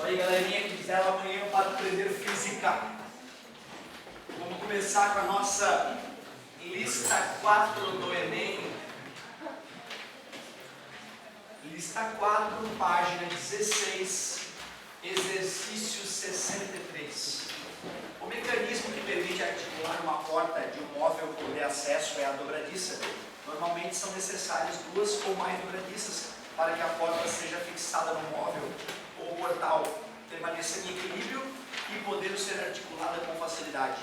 aí, galerinha que fizeram amanhã para aprender física. Vamos começar com a nossa lista 4 do Enem. Lista 4, página 16, exercício 63. O mecanismo que permite articular uma porta de um móvel por de acesso é a dobradiça. Normalmente são necessárias duas ou mais dobradiças para que a porta seja fixada no móvel ou portal, permaneça em equilíbrio e poder ser articulada com facilidade.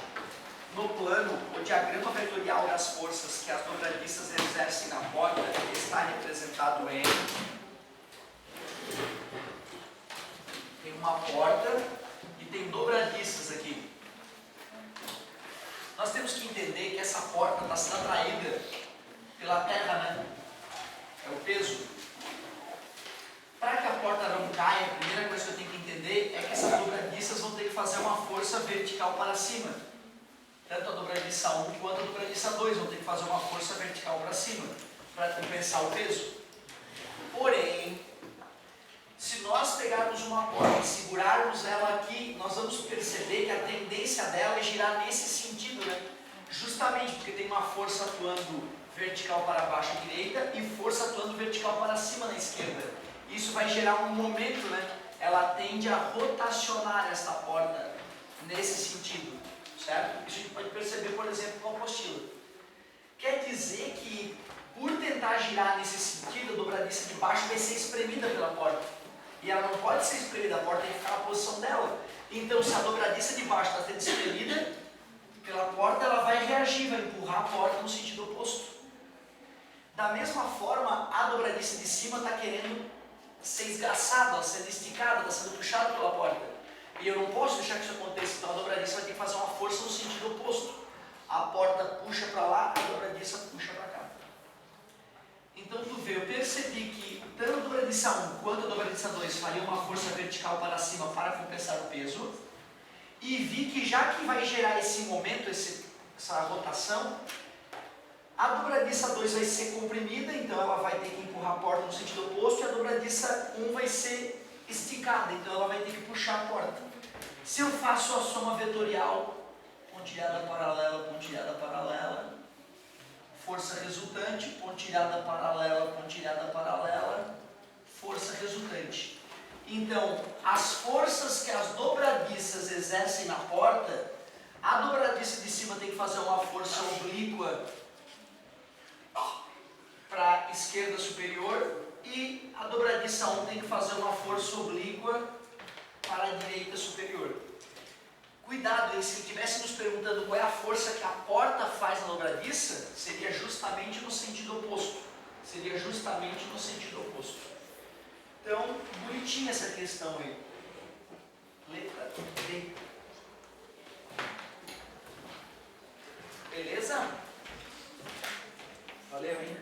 No plano, o diagrama vetorial das forças que as dobradiças exercem na porta está representado em... Tem uma porta e tem dobradiças aqui. Nós temos que entender que essa porta está sendo atraída pela terra, né? É o peso. Para que a porta não caia, a primeira coisa que eu tenho que entender é que essas dobradiças vão ter que fazer uma força vertical para cima. Tanto a dobradiça 1 quanto a dobradiça 2 vão ter que fazer uma força vertical para cima, para compensar o peso. Porém, se nós pegarmos uma porta e segurarmos ela aqui, nós vamos perceber que a tendência dela é girar nesse sentido, né? Justamente porque tem uma força atuando vertical para baixo à direita e força atuando vertical para cima na esquerda. Isso vai gerar um momento, né? Ela tende a rotacionar esta porta nesse sentido, certo? Isso a gente pode perceber, por exemplo, com a apostila. Quer dizer que, por tentar girar nesse sentido, a dobradiça de baixo vai ser espremida pela porta. E ela não pode ser espremida, a porta tem que ficar na posição dela. Então, se a dobradiça de baixo está sendo espremida pela porta, ela vai reagir, vai empurrar a porta no sentido oposto. Da mesma forma, a dobradiça de cima está querendo ser esgaçada, sendo esticada, está sendo puxada pela porta. E eu não posso deixar que isso aconteça, então a dobradiça vai ter que fazer uma força no sentido oposto. A porta puxa para lá, a dobradiça puxa para cá. Então tu vê, eu percebi que tanto a dobradiça 1 quanto a dobradiça 2 fariam uma força vertical para cima para compensar o peso. E vi que já que vai gerar esse momento, essa rotação, a dobradiça 2 vai ser comprimida, então ela vai ter que empurrar a porta no sentido oposto, e a dobradiça 1 vai ser esticada, então ela vai ter que puxar a porta. Se eu faço a soma vetorial, pontilhada paralela, força resultante, pontilhada paralela, força resultante. Então, as forças que as dobradiças exercem na porta, a dobradiça de cima tem que fazer uma força oblíqua para a esquerda superior e a dobradiça 1 tem que fazer uma força oblíqua para a direita superior. Cuidado, hein? Se estivesse nos perguntando qual é a força que a porta faz na dobradiça, seria justamente no sentido oposto. Então, bonitinha essa questão aí. Letra D. Beleza? Valeu, hein?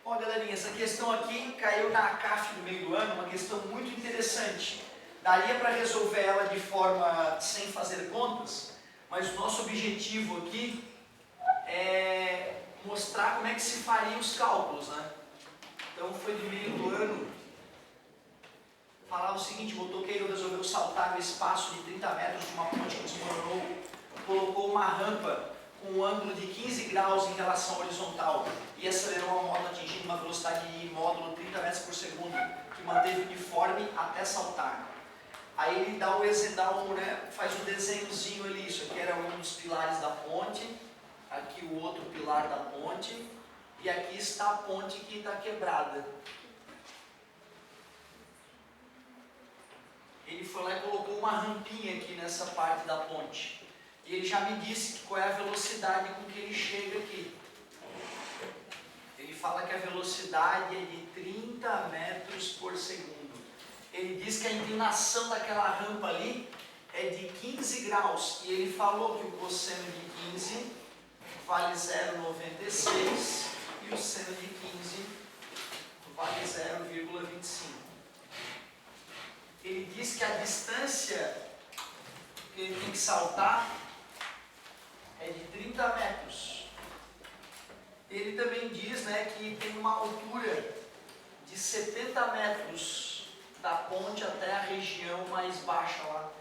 Ó, galerinha, essa questão aqui caiu na CAF no meio do ano, uma questão muito interessante. Daria para resolver ela de forma sem fazer contas, mas o nosso objetivo aqui é mostrar como é que se faria os cálculos, né? Então foi de meio do ano. Falava o seguinte: o motoqueiro resolveu saltar no espaço de 30 metros de uma ponte que desmoronou, colocou uma rampa com um ângulo de 15 graus em relação ao horizontal e acelerou a moto atingindo uma velocidade de módulo 30 metros por segundo, que manteve uniforme até saltar. Aí ele dá faz um desenhozinho ali. Isso aqui era um dos pilares da ponte, aqui o outro pilar da ponte, e aqui está a ponte que está quebrada. Ele foi lá e colocou uma rampinha aqui nessa parte da ponte. E ele já me disse qual é a velocidade com que ele chega aqui. Ele fala que a velocidade é de 30 metros por segundo. Ele diz que a inclinação daquela rampa ali é de 15 graus. E ele falou que o cosseno de 15 vale 0,96 e o seno de 15 vale 0,25. Ele diz que a distância que ele tem que saltar é de 30 metros. que tem uma altura de 70 metros da ponte até a região mais baixa lá,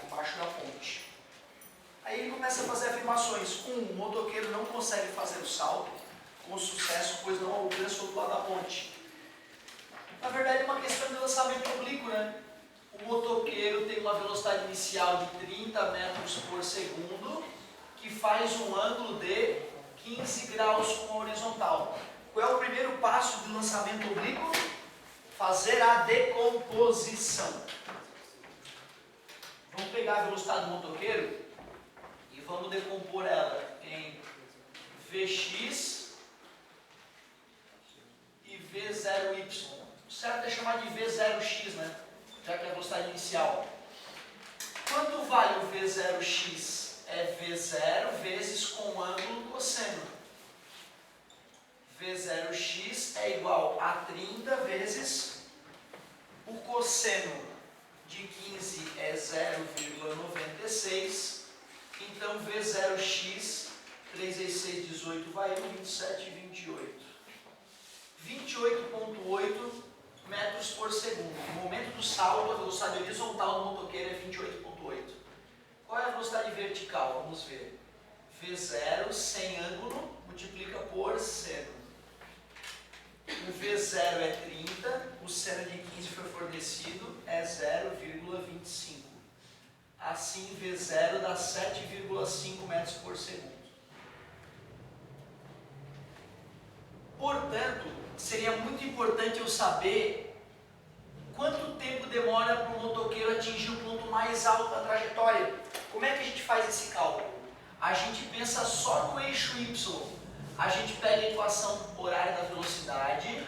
embaixo da ponte. Aí ele começa a fazer afirmações. O motoqueiro não consegue fazer o salto com sucesso, pois não alcança o outro lado da ponte. Na verdade é uma questão de lançamento oblíquo, né? O motoqueiro tem uma velocidade inicial de 30 metros por segundo, que faz um ângulo de 15 graus com a horizontal. Qual é o primeiro passo do lançamento oblíquo? Fazer a decomposição. Vamos pegar a velocidade do motoqueiro e vamos decompor ela em Vx e V0y. O certo é chamar de V0x, né? Já que é a velocidade inicial. Quanto vale o V0x? É V0 vezes com ângulo cosseno. V0x é igual a 30 vezes o cosseno de 15 é 0,96. Então V0x, 3 vezes 6, 18, vai 1, 27, 28. 28,8 metros por segundo. No momento do salto, a velocidade horizontal do motoqueiro é 28,8. Qual é a velocidade vertical? Vamos ver. V0 sem ângulo multiplica por seno. O V0 é 30, o seno de 15 foi fornecido, é 0,25. Assim, V0 dá 7,5 metros por segundo. Portanto, seria muito importante eu saber quanto tempo demora para o motoqueiro atingir o ponto mais alto da trajetória. Como é que a gente faz esse cálculo? A gente pensa só no eixo Y. A gente pega a equação horária da velocidade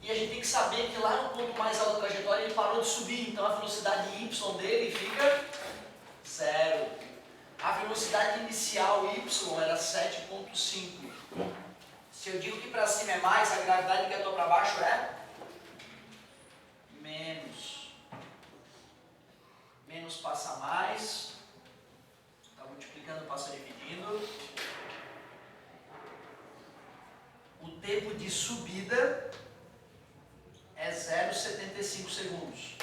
e a gente tem que saber que lá no ponto mais alto da trajetória ele parou de subir, então a velocidade Y dele fica 0. A velocidade inicial Y era 7,5. Se eu digo que para cima é mais, a gravidade que eu estou para baixo é menos. Menos passa mais. Está multiplicando, passa dividindo. O tempo de subida é 0,75 segundos.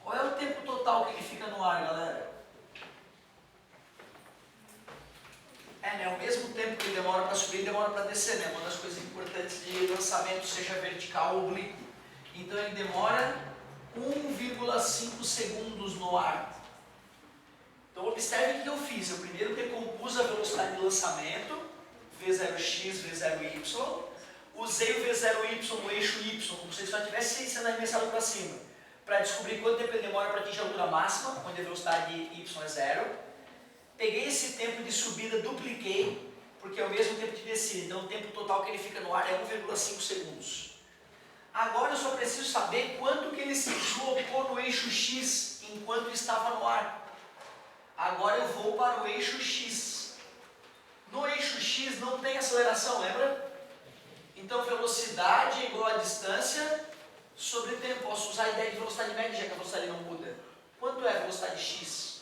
Qual é o tempo total que ele fica no ar, galera? O mesmo tempo que ele demora para subir, ele demora para descer, né? Uma das coisas importantes de lançamento, seja vertical ou oblíquo. Então ele demora 1,5 segundos no ar. Então observe o que eu fiz. Eu primeiro decompus a velocidade de lançamento, V0x, V0y. Usei o V0y no eixo y, como se ele só estivesse sendo arremessado para cima, para descobrir quanto tempo ele demora para atingir a altura máxima, onde a velocidade y é 0. Peguei esse tempo de subida, dupliquei, porque é o mesmo tempo de descida. Então o tempo total que ele fica no ar é 1,5 segundos. Agora eu só preciso saber quanto que ele se deslocou no eixo x enquanto estava no ar. Agora eu vou para o eixo x. No eixo x não tem aceleração, lembra? Então velocidade é igual a distância sobre tempo. Posso usar a ideia de velocidade média, já que a velocidade não muda. Quanto é a velocidade x?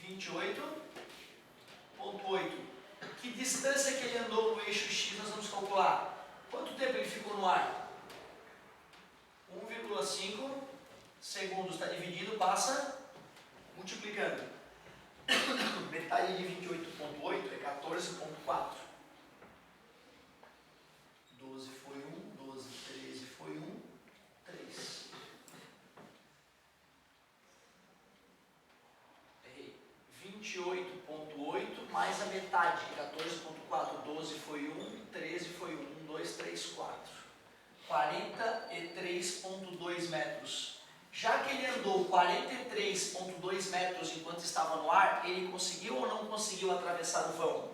28,8. Que distância que ele andou no eixo x nós vamos calcular? Quanto tempo ele ficou no ar? 1,5 segundos. Está dividido, passa multiplicando. Metade de 28,8 é 14,4. 12 foi 1, 12, 13 foi 1, 3. Errei. 28,8 mais a metade, 14,4. 12 foi 1, 13 foi 1, 1, 2, 3, 4. 43,2 metros. Já que ele andou 43,2 metros enquanto estava no ar, ele conseguiu ou não conseguiu atravessar o vão?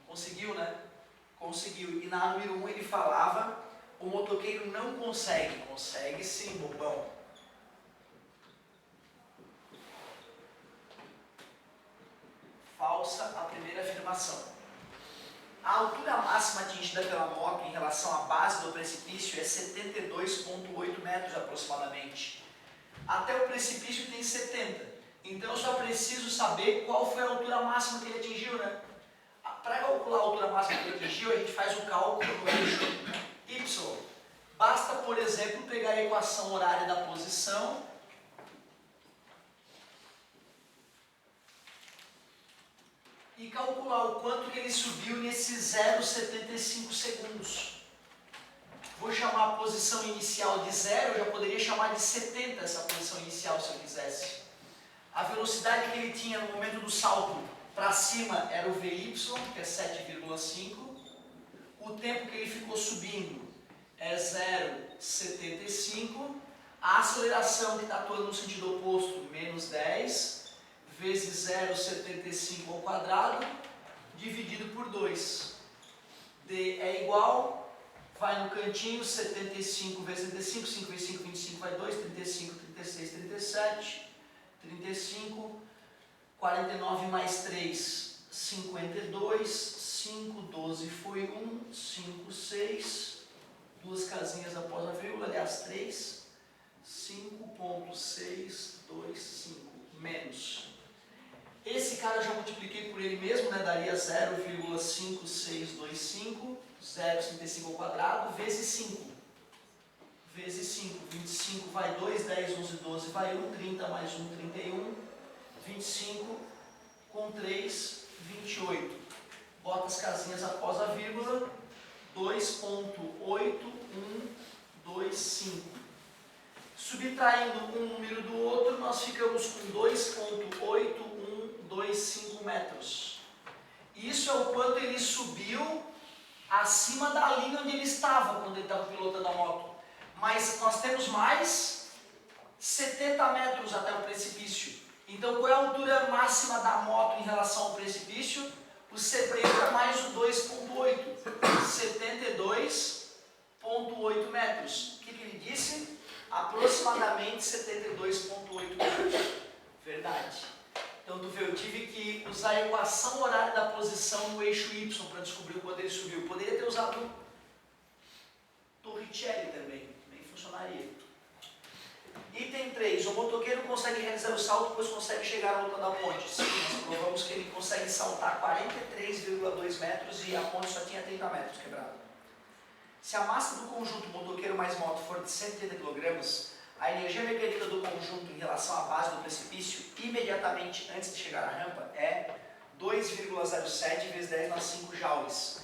Conseguiu, né? Conseguiu. E na número 1 ele falava, o motoqueiro não consegue. Consegue sim, bobão. Falsa a primeira afirmação. A altura máxima atingida pela moto em relação à base do precipício é 72,8 metros aproximadamente. Até o precipício tem 70. Então eu só preciso saber qual foi a altura máxima que ele atingiu, né? Para calcular a altura máxima que ele atingiu, a gente faz o cálculo no eixo Y. Basta, por exemplo, pegar a equação horária da posição e calcular o quanto que ele subiu nesses 0,75 segundos. Vou chamar a posição inicial de 0, eu já poderia chamar de 70 essa posição inicial se eu quisesse. A velocidade que ele tinha no momento do salto para cima era o VY, que é 7,5. O tempo que ele ficou subindo é 0,75. A aceleração que está atuando no sentido oposto, menos 10, vezes 0,75 ao quadrado, dividido por 2. D é igual, vai no cantinho, 75 vezes 75, 5 vezes 5, 25 vai 2, 35, 36, 37, 35, 49 mais 3, 52, 5, 12 foi 1, 5, 6, duas casinhas após a vírgula, aliás 3, 5,625 menos. Esse cara eu já multipliquei por ele mesmo, né? Daria 0,5625, 0,65 ao quadrado, vezes 5. Vezes 5, 25 vai 2, 10, 11, 12 vai 1, 30 mais 1, 31, 25 com 3, 28. Bota as casinhas após a vírgula, 2,8125. Subtraindo um número do outro, nós ficamos com 2,8125 metros. Isso é o quanto ele subiu acima da linha onde ele estava quando ele estava pilotando a moto. Mas nós temos mais 70 metros até o precipício. Então, qual é a altura máxima da moto em relação ao precipício? O C preta mais o 2,8. 72,8 metros. O que ele disse? Aproximadamente 72,8 metros. Verdade. Então, tu vê, eu tive que usar a equação horária da posição no eixo Y para descobrir quando ele subiu. Poderia ter usado Torricelli também funcionaria. Item 3. O motoqueiro consegue realizar o salto, pois consegue chegar à altura da ponte. Sim, nós provamos que ele consegue saltar 43,2 metros e a ponte só tinha 30 metros quebrado. Se a massa do conjunto motoqueiro mais moto for de 130 kg, a energia mecânica do conjunto em relação à base do precipício, imediatamente antes de chegar à rampa, é 2,07 vezes 10 na 5 joules.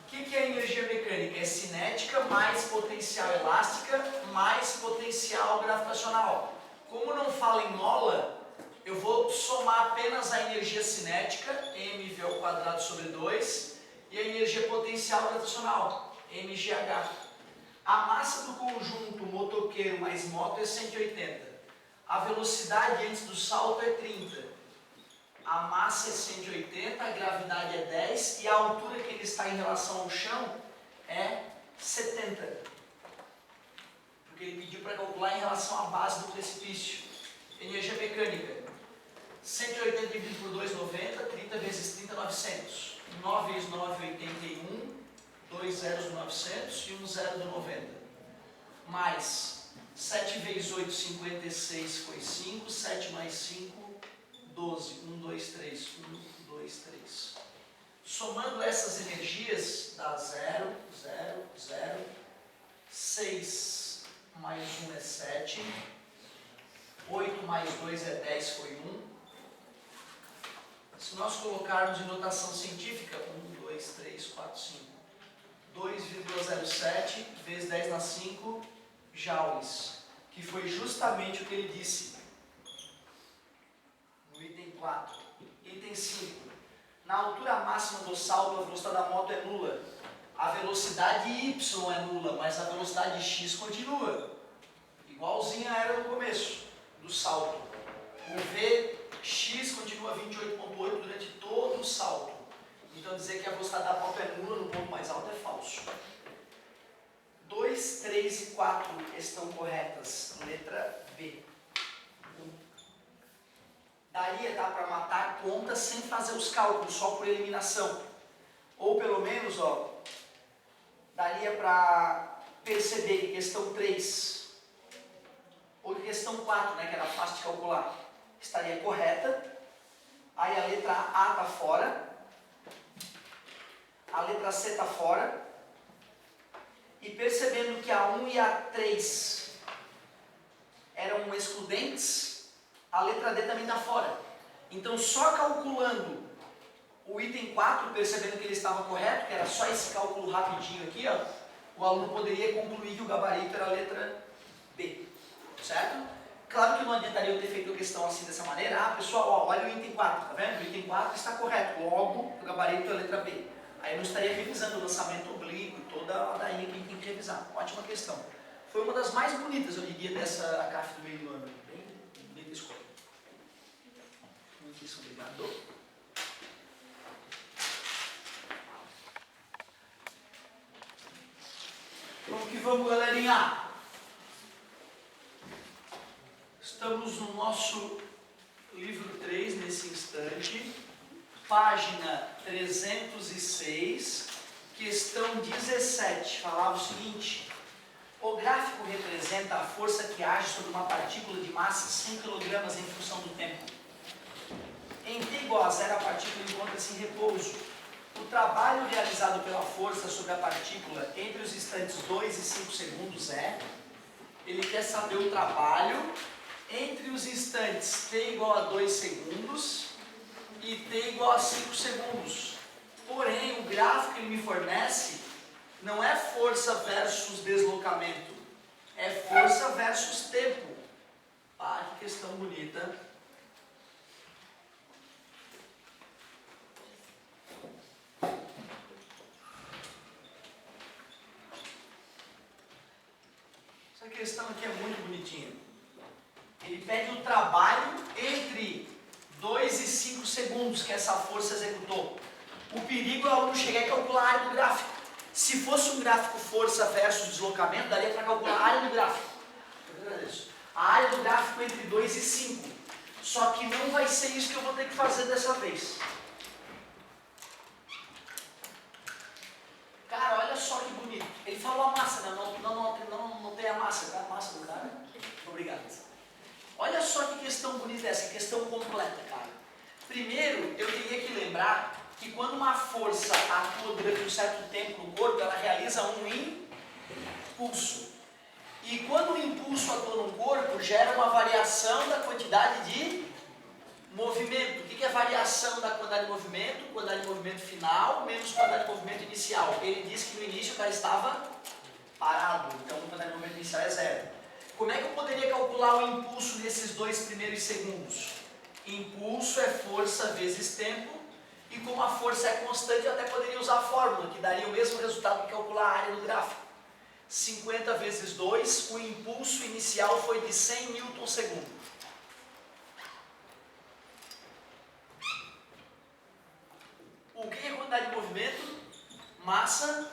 O que é energia mecânica? É cinética mais potencial elástica mais potencial gravitacional. Como não fala em mola, eu vou somar apenas a energia cinética, mv ao quadrado sobre 2, e a energia potencial gravitacional, mgh. A massa do conjunto motoqueiro mais moto é 180. A velocidade antes do salto é 30. A massa é 180, a gravidade é 10 e a altura que ele está em relação ao chão é 70. Porque ele pediu para calcular em relação à base do precipício. Energia mecânica. 180 dividido por 2, 90. 30 vezes 30, 900. 9 vezes 9, 81. 2 zeros do 900 e 1 zero do 90. Mais 7 vezes 8, 56 foi 5. 7 mais 5, 12, 1, 2, 3, 1, 2, 3. Somando essas energias, dá 0, 0, 0. 6 mais 1 é 7. 8 mais 2 é 10, foi 1. Se nós colocarmos em notação científica, 1, 2, 3, 4, 5. 2,07 vezes 10 na 5 joules. Que foi justamente o que ele disse. Item 4. Item 5. Na altura máxima do salto, a velocidade da moto é nula. A velocidade Y é nula, mas a velocidade X continua. Igualzinha era no começo do salto. O Vx continua 28,8 durante todo o salto. Então dizer que a velocidade da moto é nula no ponto mais alto é falso. 2, 3 e 4 estão corretas. Letra B. Daria, tá, para matar conta sem fazer os cálculos, só por eliminação. Ou pelo menos, ó, daria para perceber que questão 3, ou questão 4, né, que era fácil de calcular. estaria correta. Aí a letra A está fora. A letra C está fora. E percebendo que a 1 e a 3 eram excludentes, a letra D também está fora. Então, só calculando o item 4, percebendo que ele estava correto, que era só esse cálculo rapidinho aqui, ó, o aluno poderia concluir que o gabarito era a letra B. Certo? Claro que não adiantaria eu ter feito a questão assim dessa maneira. Ah, pessoal, ó, olha o item 4, tá vendo? O item 4 está correto, logo o gabarito é a letra B. Aí eu não estaria revisando o lançamento oblíquo e toda a ladainha que a gente tem que revisar. Ótima questão. Foi uma das mais bonitas, eu diria, dessa ACAF do meio do ano. Bem bonita escolha. Muitíssimo obrigado. Vamos que vamos, galerinha. Estamos no nosso livro 3 nesse instante, página 306, questão 17, falava o seguinte: o gráfico representa a força que age sobre uma partícula de massa 100 kg em função do tempo. Em t igual a 0, a partícula encontra-se em repouso. O trabalho realizado pela força sobre a partícula entre os instantes 2 e 5 segundos é... Ele quer saber o trabalho entre os instantes t igual a 2 segundos e t igual a 5 segundos. Porém, o gráfico que ele me fornece não é força versus deslocamento, é força versus tempo. Ah, que questão bonita. Essa questão aqui é muito bonitinha. Ele pede o trabalho entre 2 e 5 segundos que essa força executou. O perigo é o aluno chegar e calcular a área do gráfico. Se fosse um gráfico força versus deslocamento, daria para calcular a área do gráfico. A área do gráfico entre 2 e 5. Só que não vai ser isso que eu vou ter que fazer dessa vez. Cara, olha só que bonito. Ele falou a massa, né? Não tem a massa, tá? A massa do cara. Obrigado. Olha só que questão bonita essa, questão completa, cara. Primeiro, eu teria que lembrar que quando uma força atua durante um certo tempo no corpo, ela realiza um impulso. E quando o impulso atua no corpo, gera uma variação da quantidade de movimento. O que é variação da quantidade de movimento? Quantidade de movimento final menos quantidade de movimento inicial. Ele disse que no início o cara estava parado, então a quantidade de movimento inicial é 0. Como é que eu poderia calcular o impulso nesses 2 primeiros segundos? Impulso é força vezes tempo, e como a força é constante, eu até poderia usar a fórmula, que daria o mesmo resultado que calcular a área do gráfico. 50 vezes 2, o impulso inicial foi de 100 Newton-sec. O que é a quantidade de movimento? Massa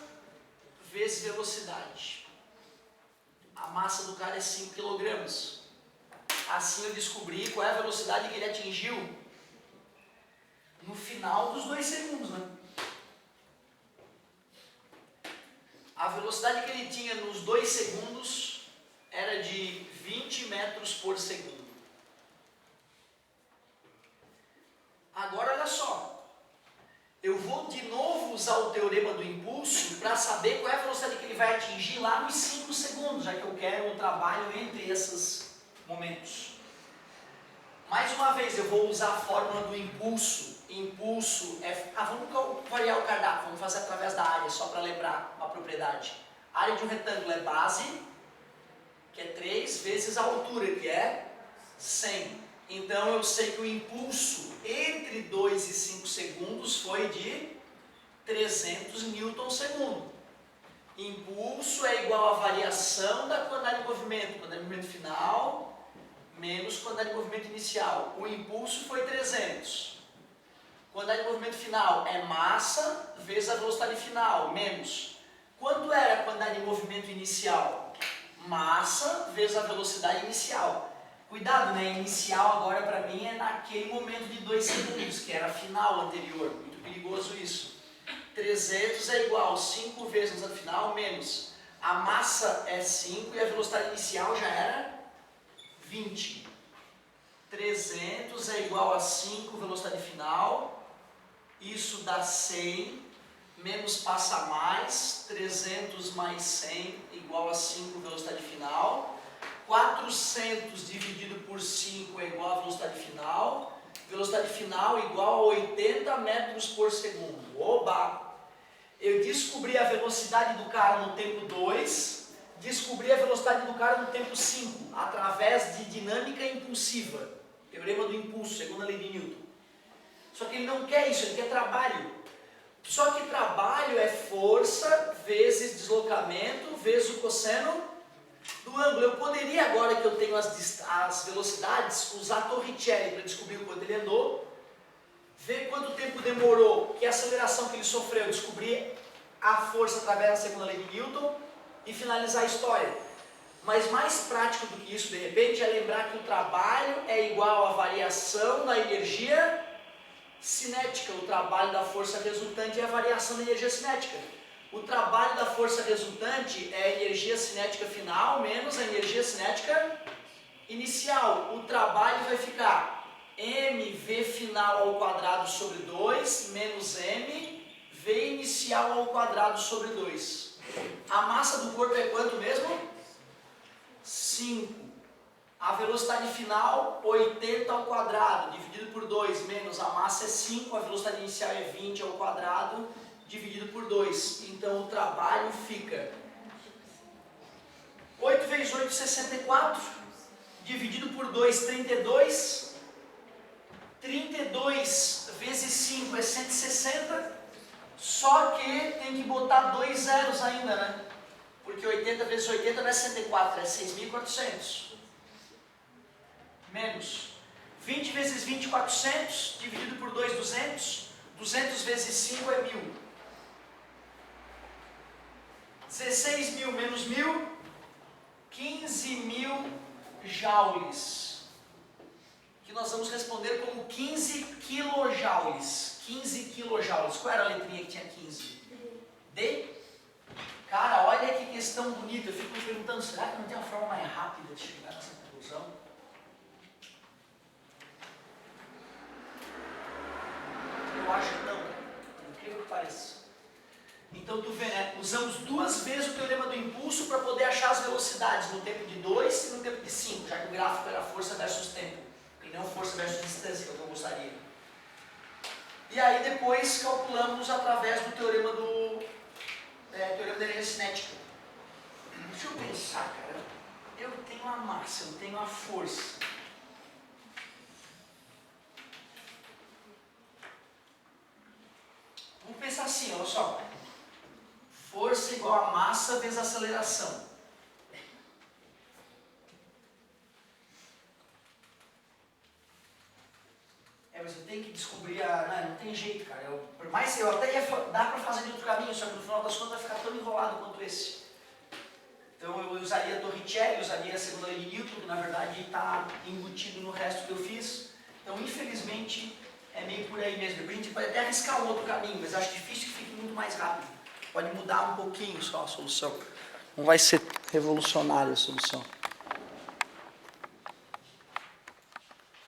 vezes velocidade. A massa do cara é 5 kg. Assim eu descobri qual é a velocidade que ele atingiu no final dos 2 segundos, né? A velocidade que ele tinha nos 2 segundos era de 20 metros por segundo. Agora olha só. Eu vou de novo usar o teorema do impulso para saber qual é a velocidade que ele vai atingir lá nos 5 segundos, já que eu quero um trabalho entre esses momentos. Mais uma vez, eu vou usar a fórmula do impulso. Impulso é... vamos variar o cardápio, vamos fazer através da área, só para lembrar uma propriedade. A área de um retângulo é base, que é 3, vezes a altura, que é 100. Então eu sei que o impulso entre 2 e 5 segundos foi de 300 Newton-sec. Impulso é igual à variação da quantidade de movimento, quantidade de movimento final, menos quantidade de movimento inicial. O impulso foi 300. Quantidade de movimento final é massa vezes a velocidade final, menos. Quanto era a quantidade de movimento inicial? Massa vezes a velocidade inicial. Cuidado, né? Inicial agora para mim é naquele momento de 2 segundos, que era final anterior. Muito perigoso isso. 300 é igual a 5 vezes a velocidade final menos. A massa é 5 e a velocidade inicial já era 20. 300 é igual a 5, velocidade final. Isso dá 100, menos passa mais, 300 mais 100 igual a 5, velocidade final. 400 dividido por 5 é igual a velocidade final. Velocidade final igual a 80 metros por segundo. Oba! Eu descobri a velocidade do cara no tempo 2, descobri a velocidade do cara no tempo 5, através de dinâmica impulsiva. Teorema do impulso, segundo a lei de Newton. Só que ele não quer isso, ele quer trabalho. Só que trabalho é força vezes deslocamento vezes o cosseno do ângulo. Eu poderia, agora que eu tenho as velocidades, usar Torricelli para descobrir o quanto ele andou, ver quanto tempo demorou, que aceleração que ele sofreu, descobrir a força através da segunda lei de Newton e finalizar a história. Mas mais prático do que isso, de repente, é lembrar que o trabalho é igual à variação da energia cinética. O trabalho da força resultante é a variação da energia cinética. O trabalho da força resultante é a energia cinética final menos a energia cinética inicial. O trabalho vai ficar mv final ao quadrado sobre 2 menos mv inicial ao quadrado sobre 2. A massa do corpo é quanto mesmo? 5. A velocidade final, 80 ao quadrado, dividido por 2, menos a massa é 5, a velocidade inicial é 20 ao quadrado, dividido por 2. Então o trabalho fica 8 vezes 8, 64, dividido por 2, 32. 32 vezes 5 é 160, só que tem que botar 2 zeros ainda, né? Porque 80 vezes 80 não é 104, é 6.400. Menos 20 vezes 20, 400, dividido por 2, 200. 200 vezes 5 é 1.000. 16.000 menos 1.000, 15.000 joules. Que nós vamos responder como 15 quilojoules. 15 quilojoules. Qual era a letrinha que tinha 15? D? Cara, olha que questão bonita. Eu fico me perguntando, será que não tem uma forma mais rápida de chegar nessa conclusão? Eu acho que não, por incrível que pareça. Então tu vê, né? Usamos 2 vezes o teorema do impulso para poder achar as velocidades no tempo de 2 e no tempo de 5, já que o gráfico era força versus tempo, e não força versus distância, que é o que eu gostaria. E aí depois calculamos através do teorema teorema da energia cinética. Deixa eu pensar, cara. Eu tenho a massa, eu tenho a força. Vamos pensar assim, olha só. Força igual a massa vezes aceleração. Mas eu tenho que descobrir não tem jeito, cara. Por mais que eu até dá para fazer de outro caminho, só que no final das contas vai ficar tão enrolado quanto esse. Então eu usaria Torricelli, usaria a segunda lei de Newton, que na verdade está embutido no resto que eu fiz. Então infelizmente é meio por aí mesmo. Depois a gente pode até arriscar um outro caminho, mas acho difícil que fique muito mais rápido. Pode mudar um pouquinho só a solução. Não vai ser revolucionária a solução.